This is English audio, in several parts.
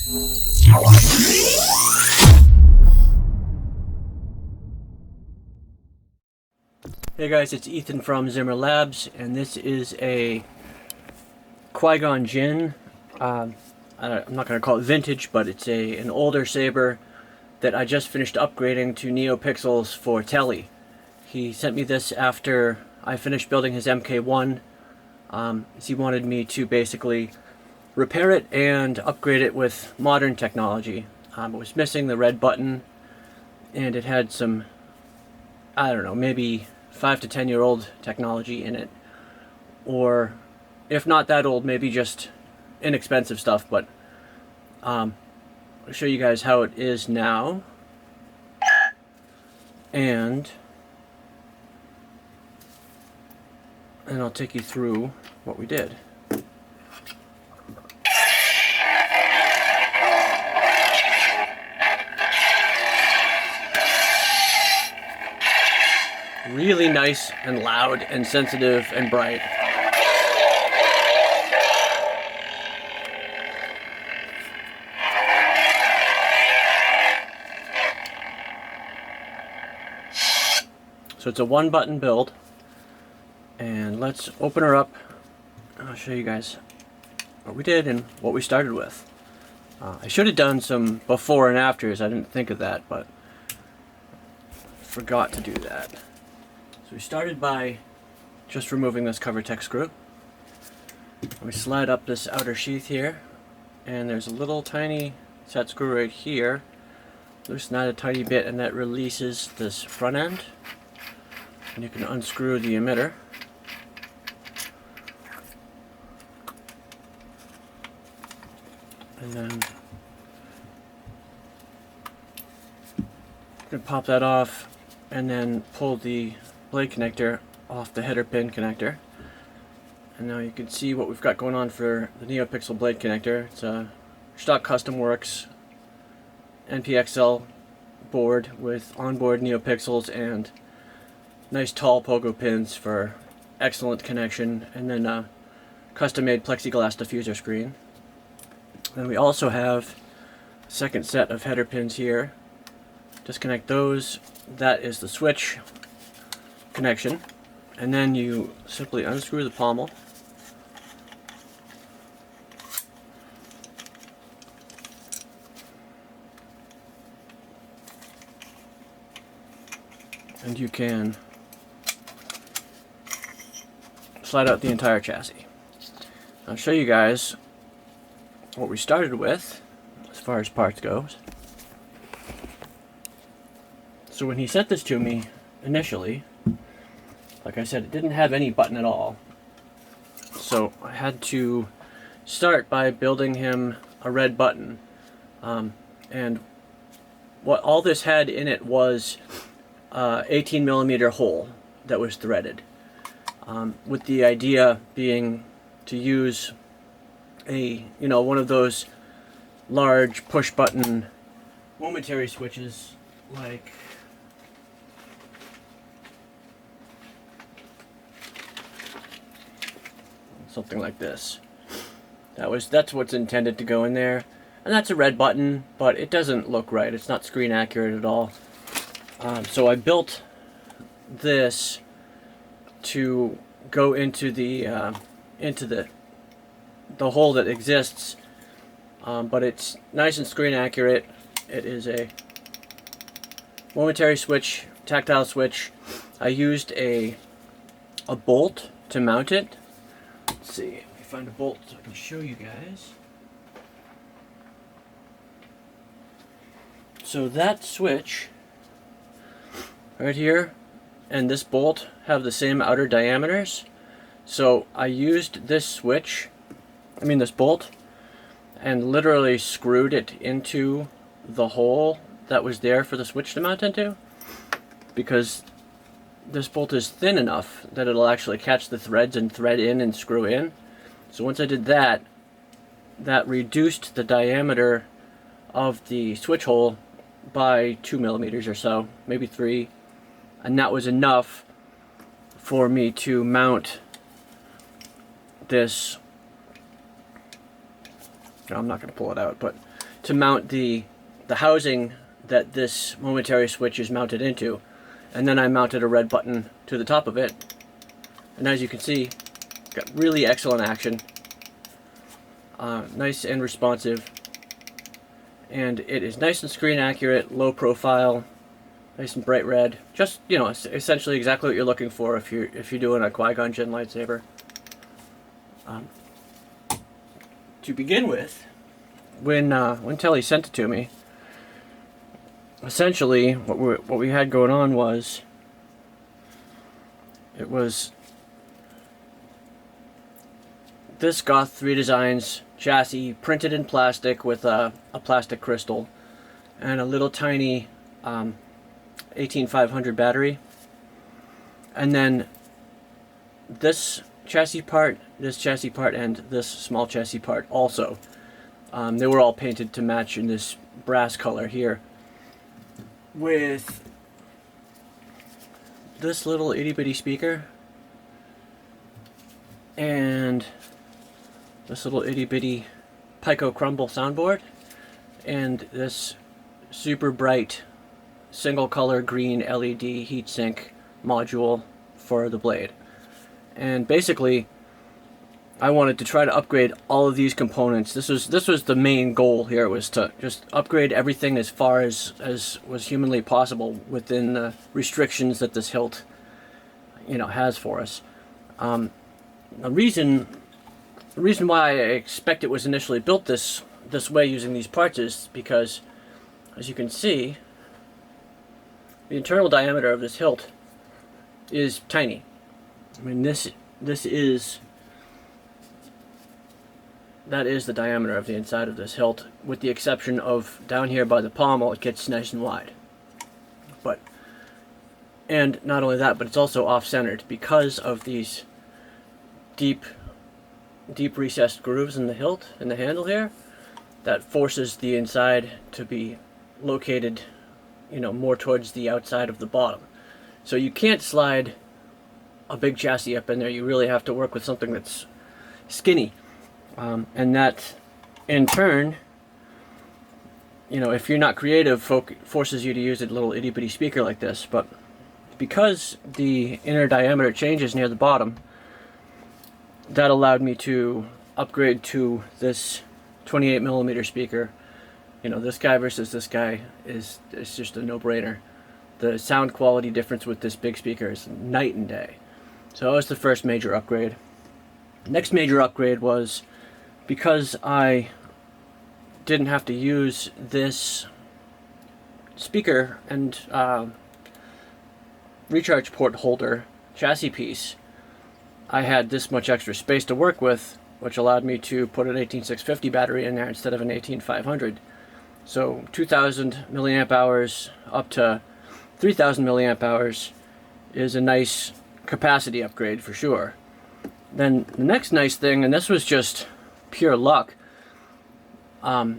Hey guys, it's Ethan from Zimmer Labs, and this is a Qui Gon Jinn. I'm not going to call it vintage, but it's an older saber that I just finished upgrading to Neopixels for Telly. He sent me this after I finished building his MK1. He wanted me to basically repair it and upgrade it with modern technology. It was missing the red button, and it had some, I don't know, maybe 5 to 10 year old technology in it, or if not that old, maybe just inexpensive stuff. But I'll show you guys how it is now, and I'll take you through what we did. Really nice and loud and sensitive and bright. So it's a one button build, and let's open her up and I'll show you guys what we did and what we started with. I should have done some before and afters. I didn't think of that, but forgot to do that. So we started by just removing this cover tech screw. We slide up this outer sheath here, and there's a little tiny set screw right here. Loosen that a tiny bit, and that releases this front end. And you can unscrew the emitter. And then you can pop that off, and then pull the blade connector off the header pin connector. And now you can see what we've got going on for the Neopixel blade connector. It's a stock Custom Works NPXL board with onboard Neopixels and nice tall pogo pins for excellent connection, and then a custom made plexiglass diffuser screen. And we also have a second set of header pins here. Disconnect those. That is the switch connection, and then you simply unscrew the pommel, and you can slide out the entire chassis. I'll show you guys what we started with as far as parts goes. So when he sent this to me initially, like I said, it didn't have any button at all. So I had to start by building him a red button. And what all this had in it was 18mm hole that was threaded. With the idea being to use one of those large push button momentary switches, like something like this. That's what's intended to go in there, and that's a red button, but it doesn't look right. It's not screen accurate at all. So I built this to go into the hole that exists, but it's nice and screen accurate. It is a momentary switch, tactile switch. I used a bolt to mount it. Let's see if we find a bolt so I can show you guys. So that switch right here and this bolt have the same outer diameters. So I used this bolt, and literally screwed it into the hole that was there for the switch to mount into, because this bolt is thin enough that it'll actually catch the threads and thread in and screw in. So once I did that, that reduced the diameter of the switch hole by 2mm or so, maybe 3, and that was enough for me to mount this. I'm not going to pull it out, but to mount the housing that this momentary switch is mounted into. And then I mounted a red button to the top of it. And as you can see, it's got really excellent action. Nice and responsive. And it is nice and screen accurate, low profile, nice and bright red. Just, you know, essentially exactly what you're looking for if you're doing a Qui Gon Jinn lightsaber. To begin with, when Telly sent it to me, essentially what we had going on was it was this Goth 3 Designs chassis printed in plastic with a plastic crystal and a little tiny 18500 battery, and then this chassis part, and this small chassis part also. They were all painted to match in this brass color here, with this little itty bitty speaker and this little itty bitty Pico crumble soundboard and this super bright single color green LED heatsink module for the blade. And basically I wanted to try to upgrade all of these components. This was the main goal here, was to just upgrade everything as far as was humanly possible within the restrictions that this hilt, you know, has for us. The reason why I expect it was initially built this way using these parts is because, as you can see, the internal diameter of this hilt is tiny. I mean, that is the diameter of the inside of this hilt, with the exception of down here by the pommel. It gets nice and wide. And not only that, but it's also off-centered because of these deep recessed grooves in the hilt, in the handle here, that forces the inside to be located, you know, more towards the outside of the bottom. So you can't slide a big chassis up in there. You really have to work with something that's skinny. And that, in turn, you know, if you're not creative, forces you to use a little itty bitty speaker like this. But because the inner diameter changes near the bottom, that allowed me to upgrade to this 28mm speaker. You know, this guy versus this guy is just a no-brainer. The sound quality difference with this big speaker is night and day. So that was the first major upgrade. Next major upgrade was, because I didn't have to use this speaker and recharge port holder chassis piece, I had this much extra space to work with, which allowed me to put an 18650 battery in there instead of an 18500. So 2000 milliamp hours up to 3000 milliamp hours is a nice capacity upgrade for sure. Then the next nice thing, and this was just pure luck,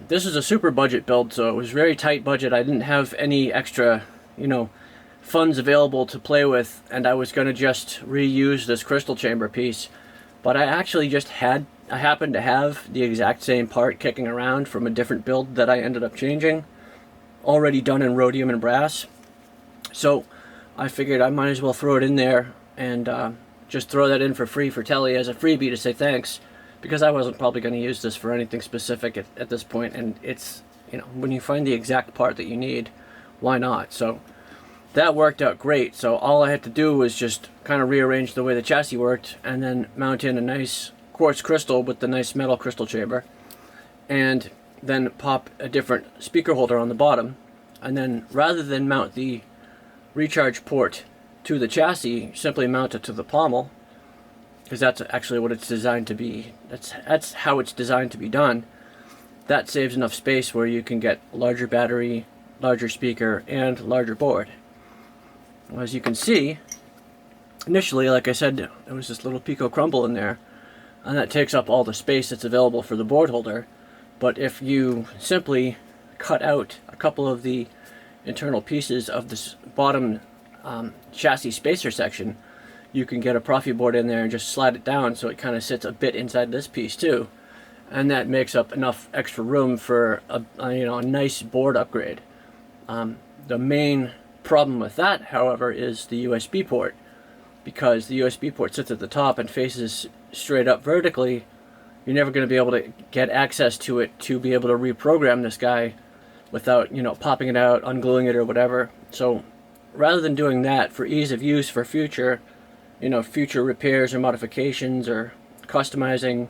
this is a super budget build, so it was very tight budget. I didn't have any extra, you know, funds available to play with, and I was going to just reuse this crystal chamber piece, but I actually just I happened to have the exact same part kicking around from a different build that I ended up changing, already done in rhodium and brass. So I figured I might as well throw it in there and just throw that in for free for Telly as a freebie to say thanks, because I wasn't probably going to use this for anything specific at this point, and it's, you know, when you find the exact part that you need, why not? So that worked out great. So all I had to do was just kind of rearrange the way the chassis worked, and then mount in a nice quartz crystal with the nice metal crystal chamber, and then pop a different speaker holder on the bottom, and then rather than mount the recharge port to the chassis, simply mount it to the pommel, because that's actually what it's designed to be. That's how it's designed to be done. That saves enough space where you can get larger battery, larger speaker, and larger board. As you can see, initially, like I said, there was this little pico crumble in there, and that takes up all the space that's available for the board holder. But if you simply cut out a couple of the internal pieces of this bottom chassis spacer section, you can get a proffieboard in there and just slide it down so it kind of sits a bit inside this piece too. and that makes up enough extra room for a nice board upgrade. The main problem with that, however, is the USB port. Because the USB port sits at the top and faces straight up vertically, you're never going to be able to get access to it to be able to reprogram this guy without, popping it out, ungluing it, or whatever. So rather than doing that, for ease of use for future, future repairs or modifications or customizing,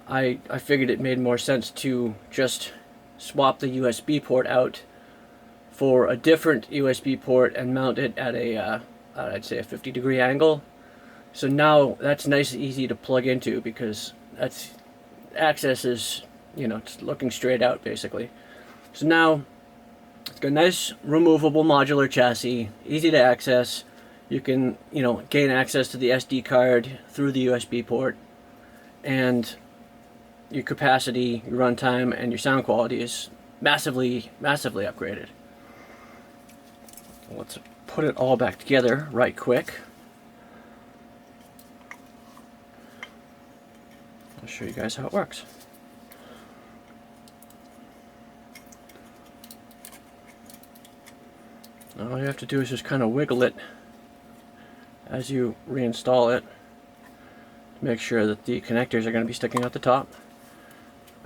I figured it made more sense to just swap the USB port out for a different USB port and mount it at I'd say a 50-degree angle. So now that's nice and easy to plug into, because that's access is, it's looking straight out basically. So now it's got a nice removable modular chassis, easy to access. You can, gain access to the SD card through the USB port, and your capacity, your runtime, and your sound quality is massively upgraded. Let's put it all back together right quick. I'll show you guys how it works. All you have to do is just kind of wiggle it as you reinstall it to make sure that the connectors are going to be sticking out the top.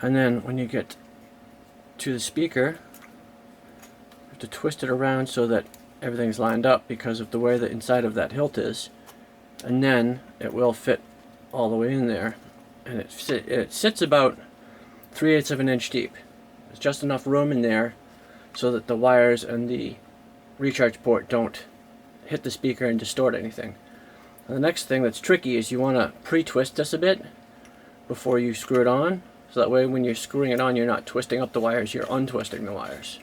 And then when you get to the speaker, you have to twist it around so that everything's lined up because of the way the inside of that hilt is, and then it will fit all the way in there. And it sits about 3/8 of an inch deep. There's just enough room in there so that the wires and the recharge port don't hit the speaker and distort anything. And the next thing that's tricky is you want to pre-twist this a bit before you screw it on, so that way when you're screwing it on, you're not twisting up the wires, you're untwisting the wires.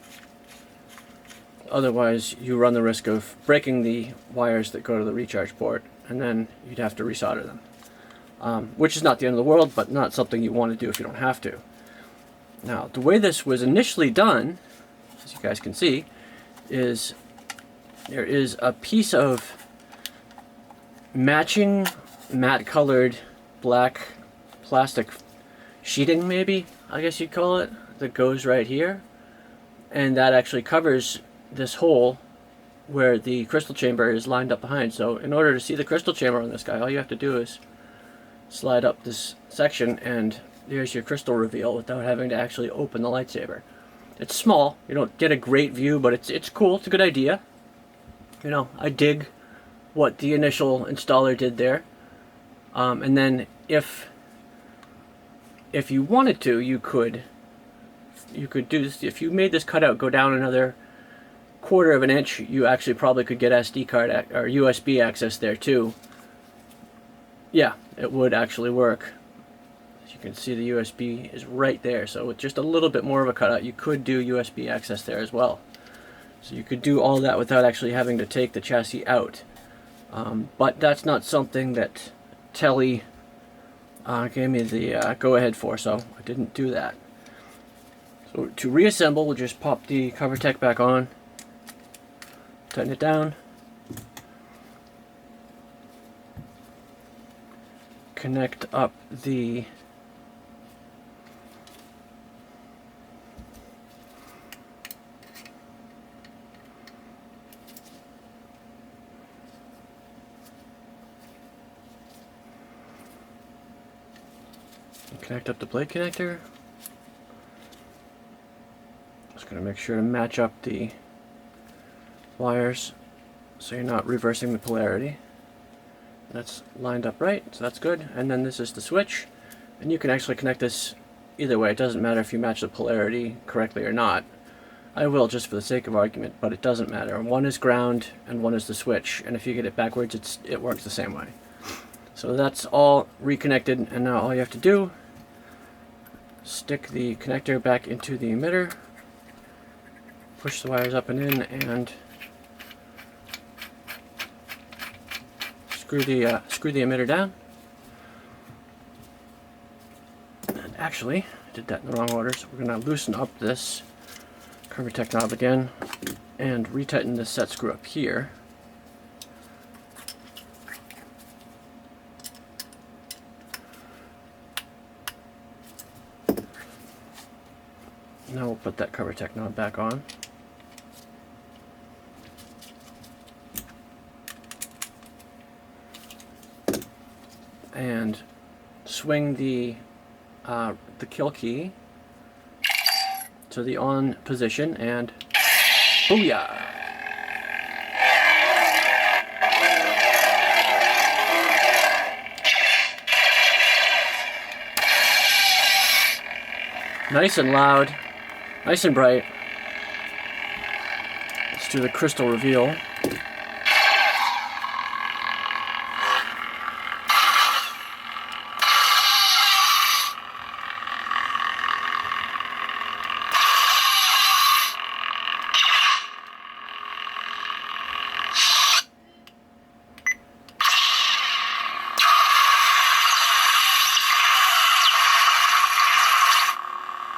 Otherwise, you run the risk of breaking the wires that go to the recharge port, and then you'd have to resolder them. Which is not the end of the world, but not something you want to do if you don't have to. Now, the way this was initially done, as you guys can see, is there is a piece of matching matte colored black plastic sheeting, maybe, I guess you'd call it, that goes right here. And that actually covers this hole where the crystal chamber is lined up behind. So in order to see the crystal chamber on this guy, all you have to do is slide up this section, and there's your crystal reveal without having to actually open the lightsaber. It's small, you don't get a great view, but it's cool, it's a good idea. I dig what the initial installer did there. And then if you wanted to, you could do this. If you made this cutout go down another 1/4 of an inch, you actually probably could get SD card or USB access there too. Yeah, it would actually work. As you can see, the USB is right there, so with just a little bit more of a cutout, you could do USB access there as well. So you could do all that without actually having to take the chassis out. But that's not something that Telly gave me the go-ahead for, so I didn't do that. So to reassemble, we'll just pop the cover tech back on, tighten it down, connect up the blade connector. Just going to make sure to match up the wires so you're not reversing the polarity. That's lined up right, so that's good. And then this is the switch, and you can actually connect this either way. It doesn't matter if you match the polarity correctly or not. I will just for the sake of argument, but it doesn't matter. One is ground and one is the switch, and if you get it backwards, it works the same way. So that's all reconnected, and now all you have to do, stick the connector back into the emitter, push the wires up and in, and screw the emitter down. And actually, I did that in the wrong order, so we're going to loosen up this cover tech knob again and retighten this set screw up here. Now we'll put that cover tech knob back on. And swing the kill key to the on position and booyah! Nice and loud, nice and bright. Let's do the crystal reveal.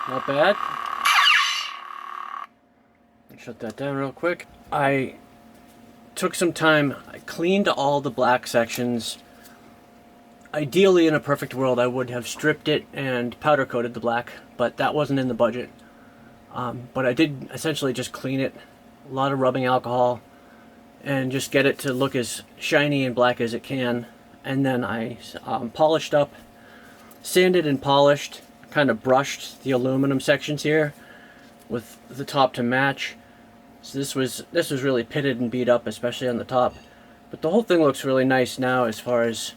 Not bad. Shut that down real quick. I took some time, I cleaned all the black sections. Ideally, in a perfect world, I would have stripped it and powder coated the black, but that wasn't in the budget. But I did essentially just clean it, a lot of rubbing alcohol, and just get it to look as shiny and black as it can. And then I polished up, sanded and polished, kind of brushed the aluminum sections here with the top to match. So this was really pitted and beat up, especially on the top. But the whole thing looks really nice now as far as,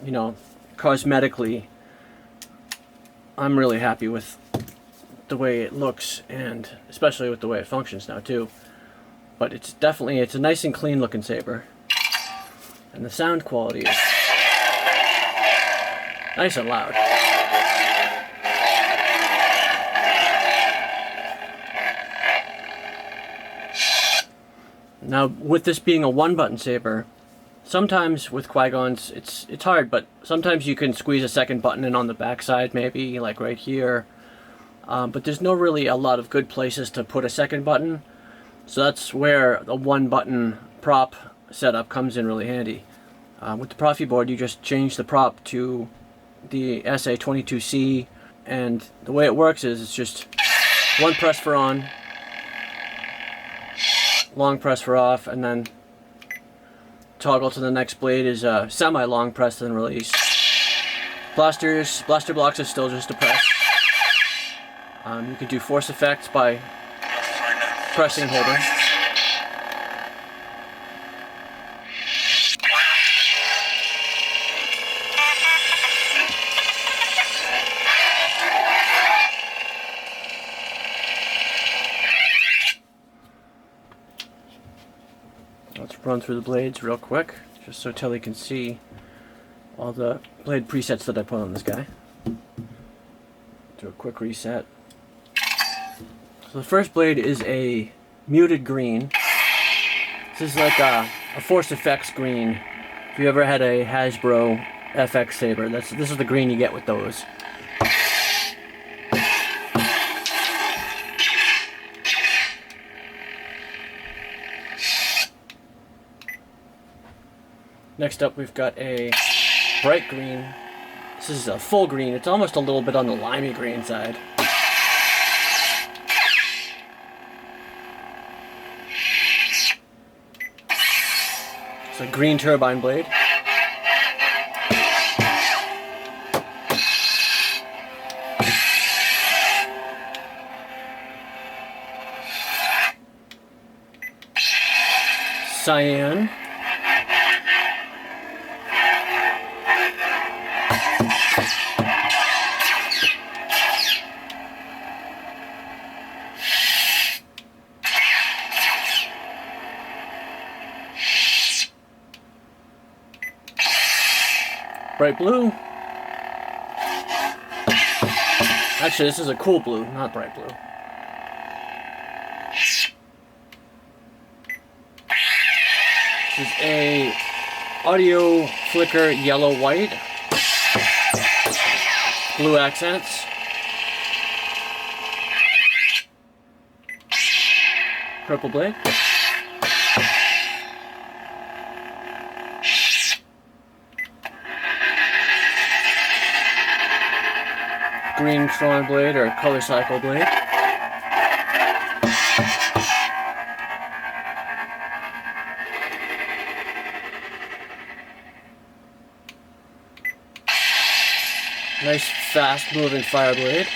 you know, cosmetically. I'm really happy with the way it looks, and especially with the way it functions now too. But it's a nice and clean looking saber. And the sound quality is nice and loud. Now, with this being a one-button saber, sometimes with Qui Gon's it's hard, but sometimes you can squeeze a second button in on the backside, maybe like right here. But there's no really a lot of good places to put a second button, so that's where the one-button prop setup comes in really handy. With the proffieboard, you just change the prop to the SA22C, and the way it works is it's just one press for on, long press for off, and then toggle to the next blade is a semi-long press and release. Blaster blocks is still just a press. You can do force effects by pressing and holding. Let's run through the blades real quick, just so Telly can see all the blade presets that I put on this guy. Do a quick reset. So the first blade is a muted green. This is like a Force Effects green. If you ever had a Hasbro FX saber, this is the green you get with those. Next up, we've got a bright green. This is a full green. It's almost a little bit on the limey green side. It's a green turbine blade. Cyan. Bright blue. Actually, this is a cool blue, not bright blue. This is a audio flicker yellow white. Blue accents. Purple blade. Green Tron blade or color cycle blade. Nice fast moving fire blade.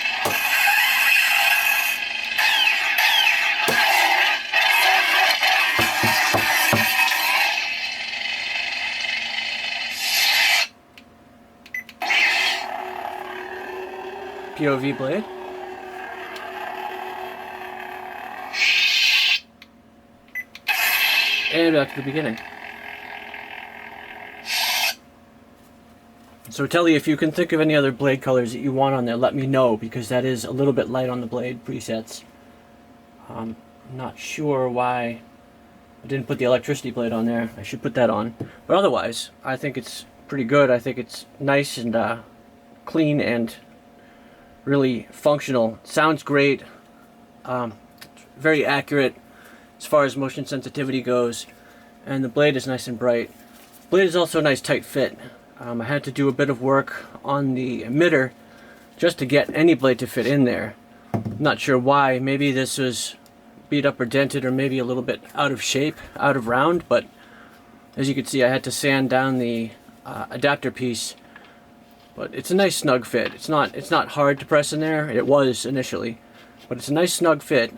POV blade. And back to the beginning. So Telly, if you can think of any other blade colors that you want on there, let me know, because that is a little bit light on the blade presets. I'm not sure why I didn't put the electricity blade on there. I should put that on. But otherwise, I think it's pretty good. I think it's nice and clean and really functional. Sounds great. Very accurate as far as motion sensitivity goes. And the blade is nice and bright. Blade is also a nice tight fit. I had to do a bit of work on the emitter just to get any blade to fit in there. I'm not sure why. Maybe this was beat up or dented, or maybe a little bit out of shape, out of round, but as you can see, I had to sand down the adapter piece. But it's a nice snug fit. It's not hard to press in there. It was initially, but it's a nice snug fit.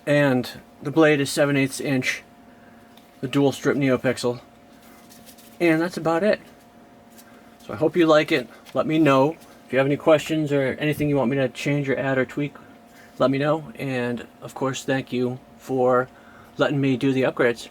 And the blade is 7/8 inch, the dual strip Neopixel. And that's about it. So I hope you like it. Let me know. If you have any questions or anything you want me to change or add or tweak, let me know. And of course, thank you for letting me do the upgrades.